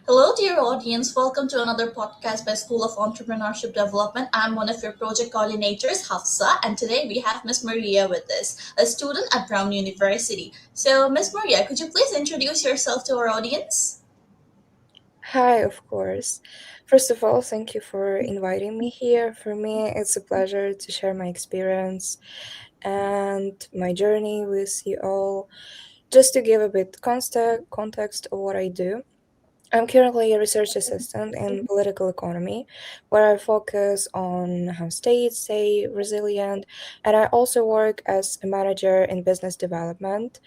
Hello, dear audience. Welcome to another podcast by School of Entrepreneurship Development. I'm one of your project coordinators, Hafsa, and today we have Miss Maria with us, a student at Brown University. So, Miss Maria, could you please introduce yourself to our audience? Hi, of course. First of all, thank you for inviting me here. For me, it's a pleasure to share my experience and my journey with you all. Just to give a bit context of what I do, I'm currently a research assistant in political economy, where I focus on how states stay resilient, and I also work as a manager in business development.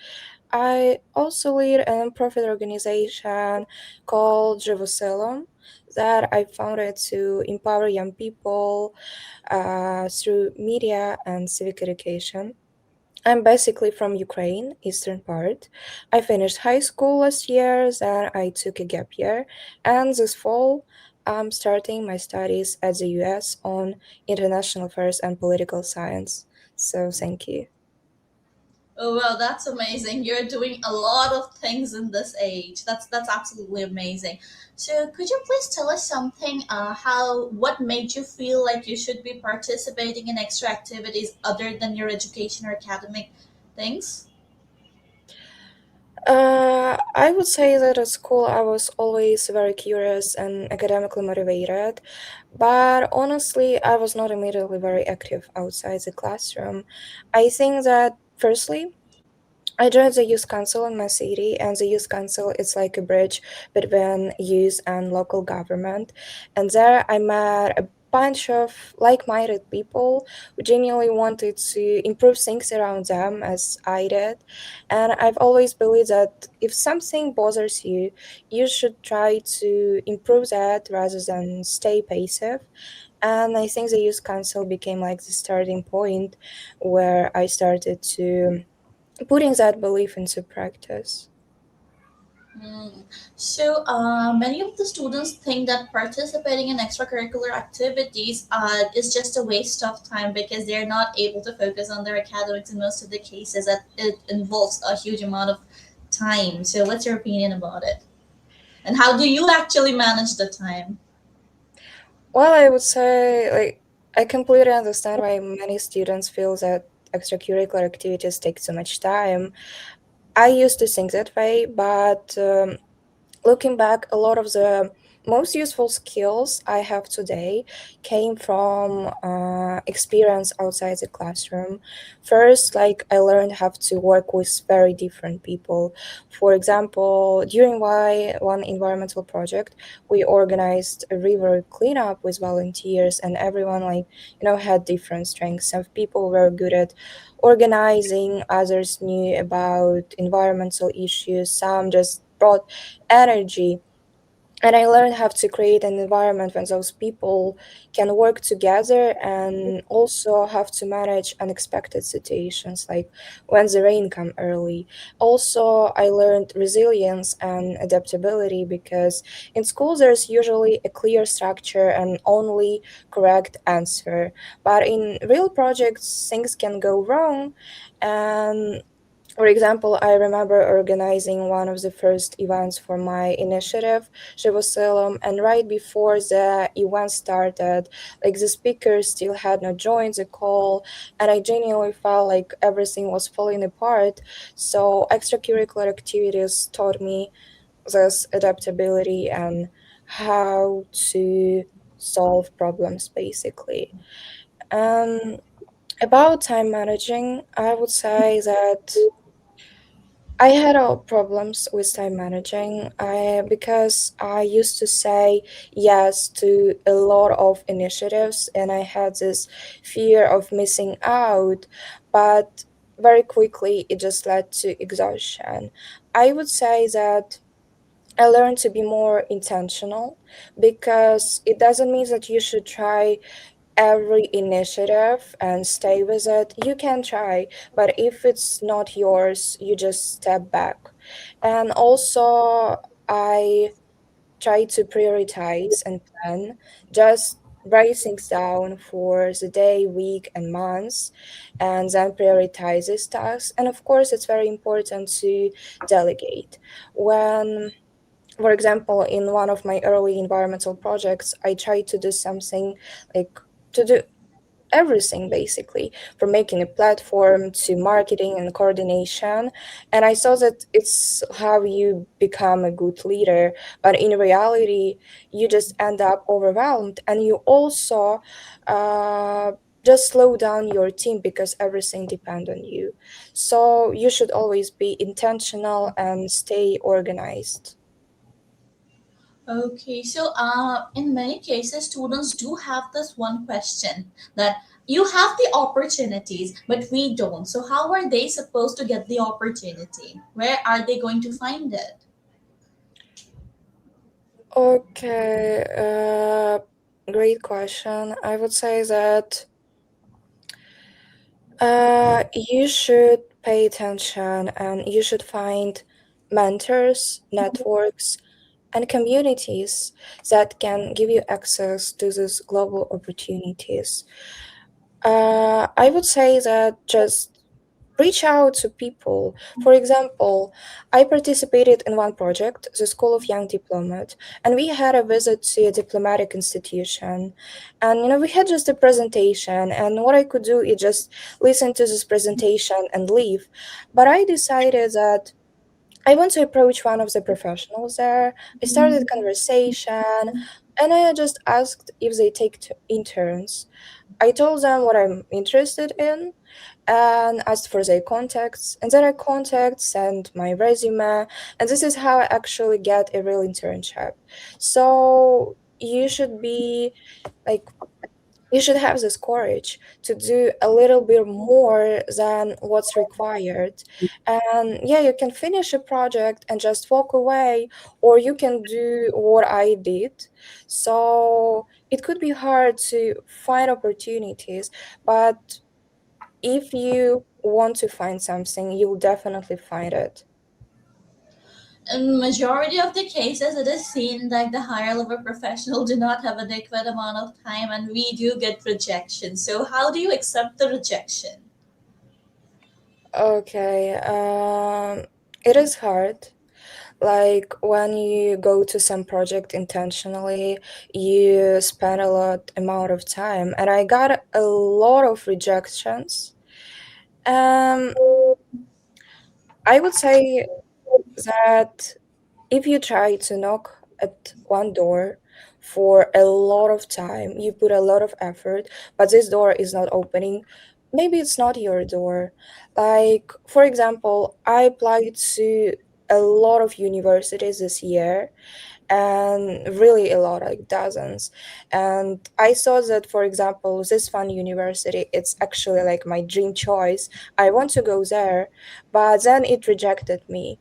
I also lead a nonprofit organization called Jerusalem that I founded to empower young people through media and civic education. I'm basically from Ukraine, eastern part. I finished high school last year, then I took a gap year, and this fall I'm starting my studies at the US on international affairs and political science. So thank you. Oh well, that's amazing. You're doing a lot of things in this age. That's absolutely amazing. So, could you please tell us something? How what made you feel like you should be participating in extra activities other than your education or academic things? I would say that at school I was always very curious and academically motivated, but honestly, I was not immediately very active outside the classroom. I think that firstly, I joined the youth council in my city, and the youth council is like a bridge between youth and local government. And there I met a bunch of like-minded people who genuinely wanted to improve things around them as I did. And I've always believed that if something bothers you, you should try to improve that rather than stay passive. And I think the youth council became like the starting point where I started to putting that belief into practice. Mm. So, many of the students think that participating in extracurricular activities is just a waste of time because they're not able to focus on their academics in most of the cases. That it involves a huge amount of time. So, what's your opinion about it? And how do you actually manage the time? Well, I would say, like, I completely understand why many students feel that extracurricular activities take too much time. I used to think that way, but looking back, a lot of the most useful skills I have today came from experience outside the classroom. First, like I learned how to work with very different people. For example, during my one environmental project, we organized a river cleanup with volunteers, and everyone had different strengths. Some people were good at organizing, others knew about environmental issues, some just brought energy. And I learned how to create an environment when those people can work together and also have to manage unexpected situations like when the rain come early. Also, I learned resilience and adaptability because in school there's usually a clear structure and only correct answer, but in real projects things can go wrong. And for example, I remember organizing one of the first events for my initiative, Jerusalem, and right before the event started, like the speakers still had not joined the call, and I genuinely felt like everything was falling apart. So, extracurricular activities taught me this adaptability and how to solve problems basically. Um, about time managing, I would say that I had problems with time managing. Because I used to say yes to a lot of initiatives, and I had this fear of missing out. But very quickly, it just led to exhaustion. I would say that I learned to be more intentional because it doesn't mean that you should try every initiative and stay with it. You can try, but if it's not yours, you just step back. And also, I try to prioritize and plan, just write things down for the day, week, and months, and then prioritize these tasks. And of course, it's very important to delegate. When For example, in one of my early environmental projects, I tried to do something like to do everything basically, from making a platform to marketing and coordination. And I saw that it's how you become a good leader, but in reality you just end up overwhelmed, and you also uh, just slow down your team because everything depends on you. So you should always be intentional and stay organized. Okay, so in many cases, students do have this one question that you have the opportunities, but we don't. So how are they supposed to get the opportunity? Where are they going to find it? Okay, great question. I would say that you should pay attention and you should find mentors, networks, and communities that can give you access to these global opportunities. I would say that just reach out to people. For example, I participated in one project, the School of Young Diplomat, and we had a visit to a diplomatic institution. And we had just a presentation, and what I could do is just listen to this presentation and leave. But I decided that I want to approach one of the professionals there. I started conversation, and I just asked if they take interns. I told them what I'm interested in and asked for their contacts. And then I contact, send my resume, and this is how I actually get a real internship. So you should be like, you should have this courage to do a little bit more than what's required. And yeah, you can finish a project and just walk away, or you can do what I did. So it could be hard to find opportunities, but if you want to find something, you'll definitely find it. In majority of the cases, it is seen that the higher level professional do not have adequate amount of time, and we do get rejection. So how do you accept the rejection? Okay, it is hard. Like when you go to some project intentionally, you spend a lot amount of time, and I got a lot of rejections. Um, I would say that if you try to knock at one door for a lot of time, you put a lot of effort, but this door is not opening, maybe it's not your door. Like, for example, I applied to a lot of universities this year, and really a lot, like dozens. And I saw that, for example, this fun university, it's actually like my dream choice. I want to go there, but then it rejected me.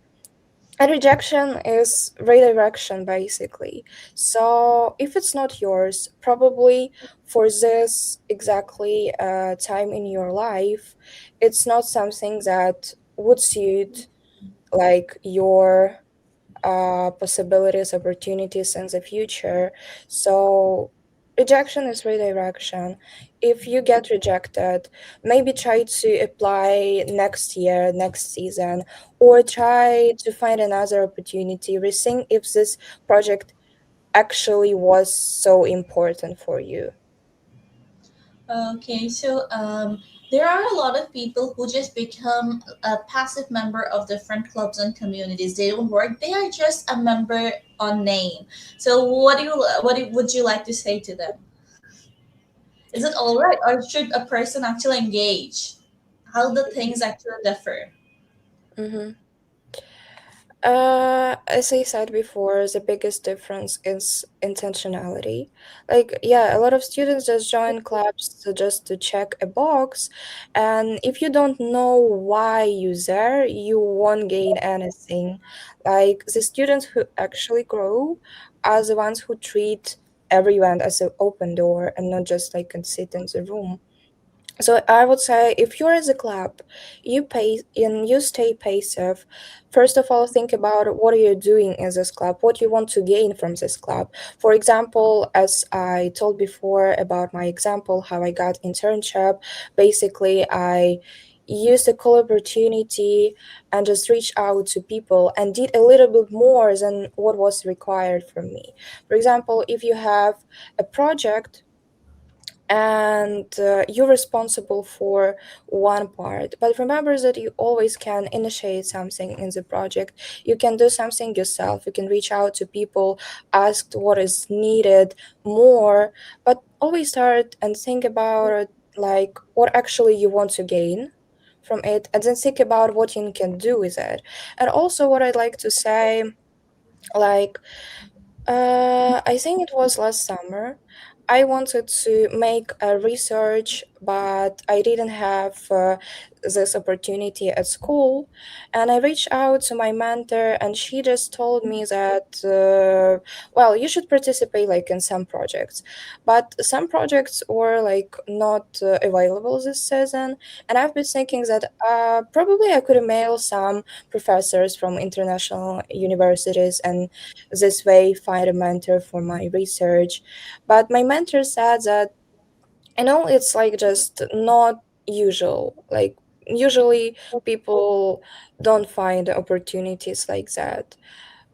And rejection is redirection, basically. So if it's not yours, probably for this exactly time in your life, it's not something that would suit like your possibilities, opportunities in the future. So rejection is redirection. If you get rejected, maybe try to apply next year, next season, or try to find another opportunity. Rethink if this project actually was so important for you. Okay, so there are a lot of people who just become a passive member of different clubs and communities. They don't work; they are just a member on name. So, would you like to say to them? Is it all right, or should a person actually engage? How the things actually differ? Mhm. As I said before, the biggest difference is intentionality. Like, yeah, a lot of students just join clubs just to check a box, and if you don't know why you're there, you won't gain anything. Like, the students who actually grow are the ones who treat every event as an open door and not just like can sit in the room. So I would say if you're in the club, you pay and you stay passive. First of all, think about what are you doing in this club, what you want to gain from this club. For example, as I told before about my example, how I got internship, basically I used the cool opportunity and just reached out to people and did a little bit more than what was required from me. For example, if you have a project and you're responsible for one part, but remember that you always can initiate something in the project. You can do something yourself, you can reach out to people, ask what is needed more, but always start and think about it, like what actually you want to gain from it, and then think about what you can do with it. And also what I'd like to say, like I think it was last summer. I wanted to make a research, but I didn't have this opportunity at school. And I reached out to my mentor, and she just told me that, well, you should participate like in some projects, but some projects were like not available this season. And I've been thinking that probably I could email some professors from international universities and this way find a mentor for my research. But my mentor said that I know it's like just not usual. Like usually people don't find opportunities like that.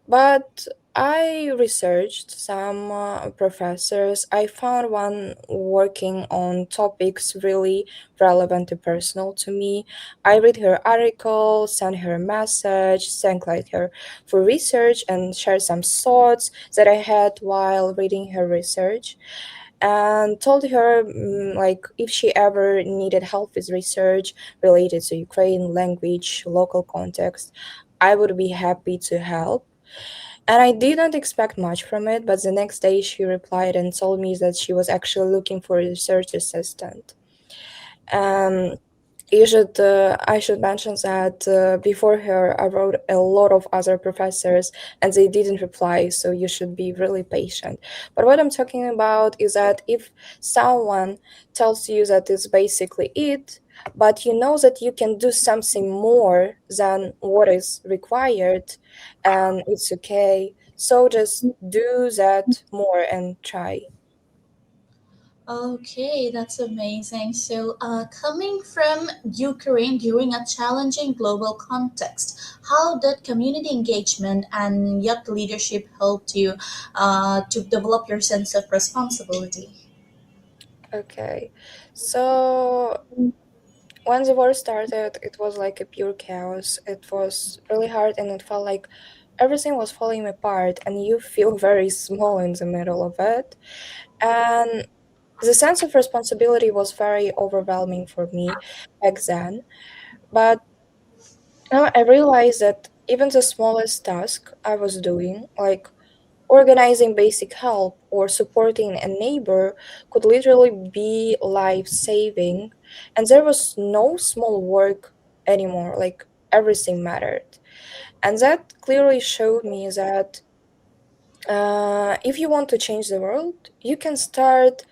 But I researched some professors. I found one working on topics really relevant and personal to me. I read her article, sent her a message, thanked like her for research, and shared some thoughts that I had while reading her research. And told her like if she ever needed help with research related to Ukraine language, local context, I would be happy to help. And I didn't expect much from it, but the next day she replied and told me that she was actually looking for a research assistant. Um, I should mention that before her, I wrote a lot of other professors and they didn't reply, so you should be really patient. But what I'm talking about is that if someone tells you that it's basically it, but you know that you can do something more than what is required, and it's okay, so just do that more and try. Okay, that's amazing. So, coming from Ukraine during a challenging global context, how did community engagement and youth leadership help you to develop your sense of responsibility? Okay, so when the war started, it was like a pure chaos. It was really hard and it felt like everything was falling apart and you feel very small in the middle of it. And the sense of responsibility was very overwhelming for me back then. But now I realized that even the smallest task I was doing, like organizing basic help or supporting a neighbor, could literally be life saving. And there was no small work anymore, like everything mattered. And that clearly showed me that if you want to change the world, you can start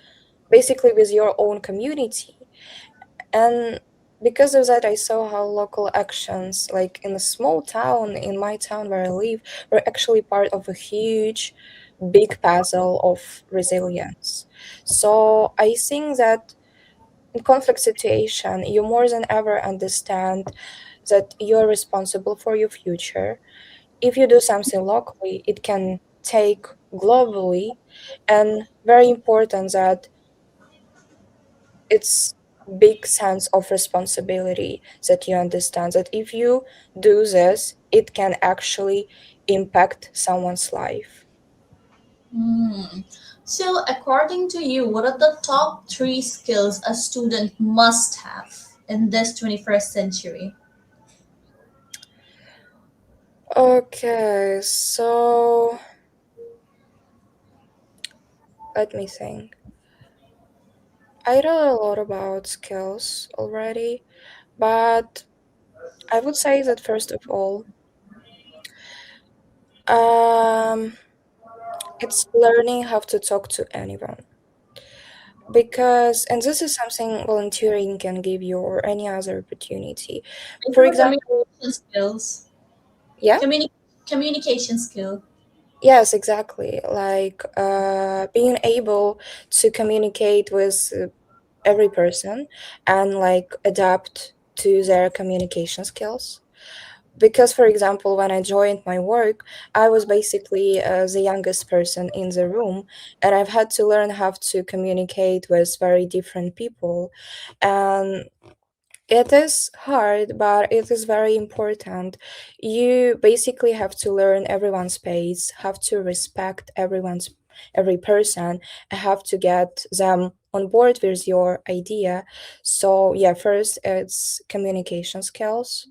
basically with your own community. And because of that, I saw how local actions, like in a small town, in my town where I live, were actually part of a huge, big puzzle of resilience. So I think that in conflict situation, you more than ever understand that you're responsible for your future. If you do something locally, it can take globally, and very important that it's big sense of responsibility that you understand that if you do this it can actually impact someone's life. Hmm. So, according to you, what are the top three skills a student must have in this 21st century? Okay, so let me think. I wrote a lot about skills already, but I would say that first of all, um it's learning how to talk to anyone, because and this is something volunteering can give you or any other opportunity. I For think example, communication skills. yeah. Communi- Communication skill. Yes, exactly. Like being able to communicate with every person and like adapt to their communication skills. Because, for example, when I joined my work, I was basically the youngest person in the room, and I've had to learn how to communicate with very different people. And it is hard, but it is very important. You basically have to learn everyone's pace, have to respect every person, and have to get them on board with your idea. So yeah, first it's communication skills,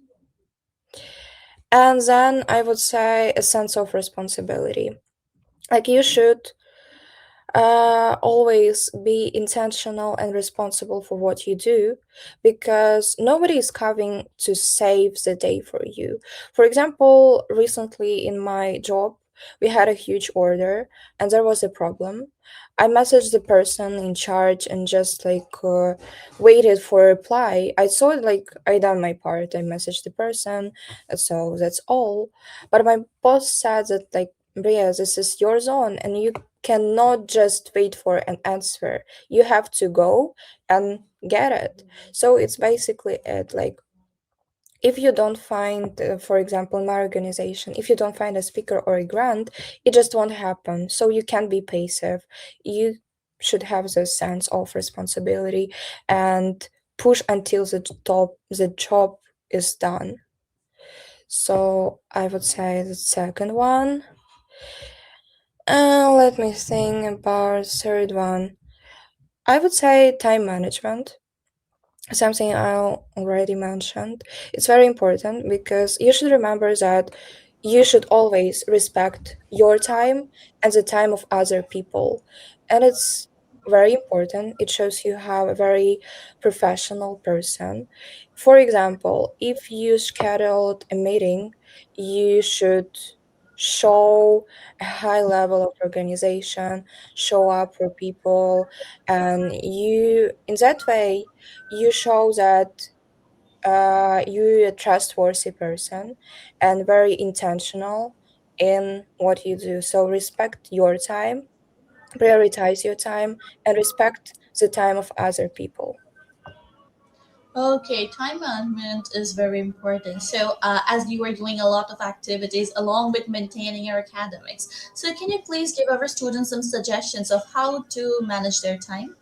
and then I would say a sense of responsibility. Like you should always be intentional and responsible for what you do, because nobody is coming to save the day for you. For example, recently in my job, we had a huge order and there was a problem. I messaged the person in charge and just waited for a reply. I saw it, like I done my part. I messaged the person, so that's all. But my boss said that, like, Bria, this is your zone and you cannot just wait for an answer. You have to go and get it. So it's basically it. Like, if you don't find, for example, in my organization, if you don't find a speaker or a grant, it just won't happen. So you can't be passive. You should have the sense of responsibility and push until the job is done. So I would say the second one. Let me think about third one. I would say time management, something I already mentioned. It's very important because you should remember that you should always respect your time and the time of other people. And it's very important. It shows you how a very professional person. For example, if you scheduled a meeting, you should show a high level of organization, show up for people, and you, in that way, you show that you're a trustworthy person and very intentional in what you do. So respect your time, prioritize your time, and respect the time of other people. Okay, time management is very important. So, as you are doing a lot of activities along with maintaining your academics, so can you please give our students some suggestions of how to manage their time?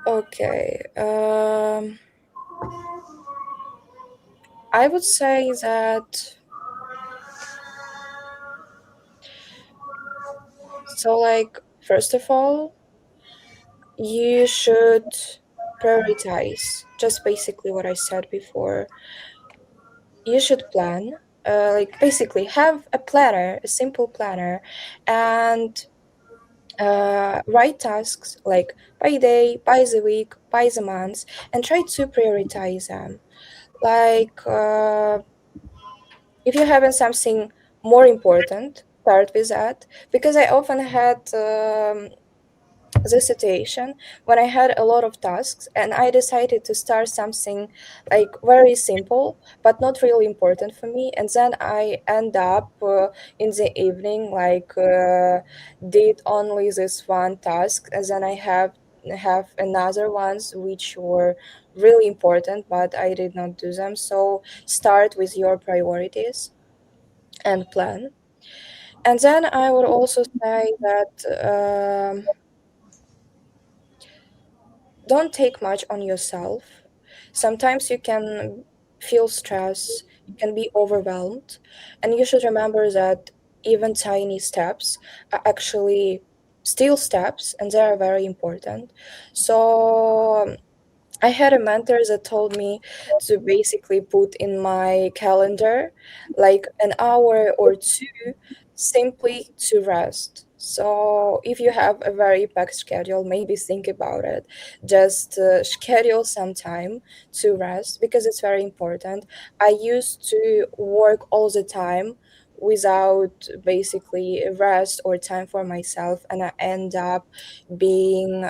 Okay. I would say that, so, like, first of all, you should prioritize just basically what I said before. You should plan, like basically have a planner, a simple planner, and write tasks like by day, by the week, by the month, and try to prioritize them. Like, if you're having something more important, start with that, because I often had the situation when I had a lot of tasks and I decided to start something like very simple but not really important for me, and then I end up in the evening did only this one task, and then I have another ones which were really important but I did not do them. So start with your priorities and plan. And then I would also say that don't take much on yourself. Sometimes you can feel stress, you can be overwhelmed, and you should remember that even tiny steps are actually still steps and they are very important. So I had a mentor that told me to basically put in my calendar like an hour or two simply to rest. So if you have a very packed schedule, maybe think about it. Just schedule some time to rest because it's very important. I used to work all the time without basically rest or time for myself, and I end up being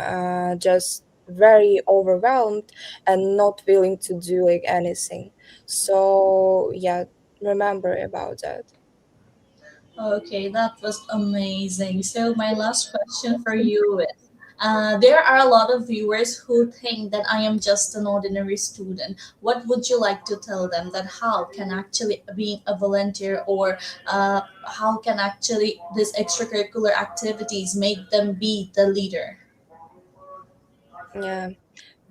just very overwhelmed and not willing to do like anything. So yeah, remember about that. Okay, that was amazing. So, my last question for you is, There are a lot of viewers who think that I am just an ordinary student. What would you like to tell them that how can actually being a volunteer or how can actually these extracurricular activities make them be the leader? Yeah.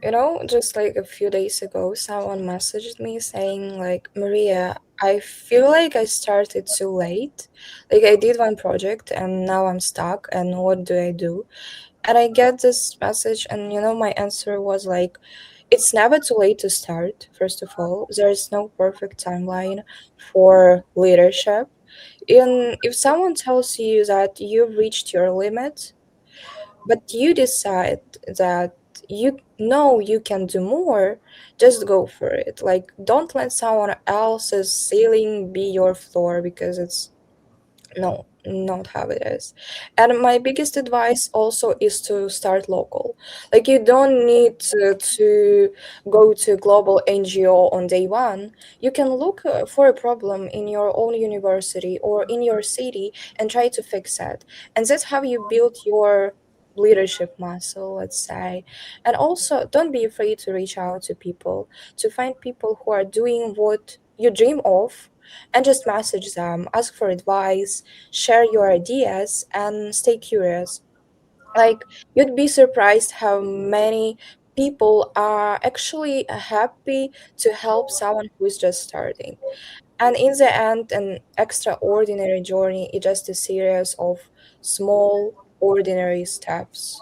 You know, just like a few days ago, someone messaged me saying, like, Maria, I feel like I started too late. Like, I did one project and now I'm stuck, and what do I do? And I get this message, and my answer was like, it's never too late to start, first of all. There's no perfect timeline for leadership. And if someone tells you that you've reached your limit, but you decide that you know you can do more, just go for it. Like, don't let someone else's ceiling be your floor, because it's no, not how it is. And my biggest advice also is to start local. Like, you don't need to go to global NGO on day one. You can look for a problem in your own university or in your city and try to fix it. And that's how you build your leadership muscle, let's say. And also, don't be afraid to reach out to people, to find people who are doing what you dream of, and just message them, ask for advice, share your ideas, and stay curious. Like, you'd be surprised how many people are actually happy to help someone who's just starting. And in the end, an extraordinary journey is just a series of small, ordinary steps.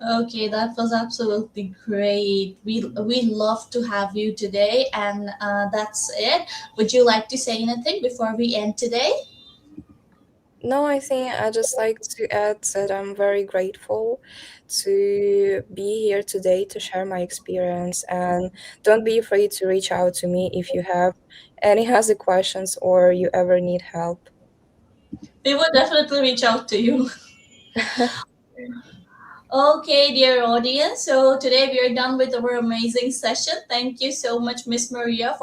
Okay, that was absolutely great. We love to have you today, and that's it. Would you like to say anything before we end today? No, I think I just like to add that I'm very grateful to be here today to share my experience. And don't be afraid to reach out to me if you have any other questions or you ever need help. We will definitely reach out to you. Okay, dear audience. So today we are done with our amazing session. Thank you so much, Miss Maria,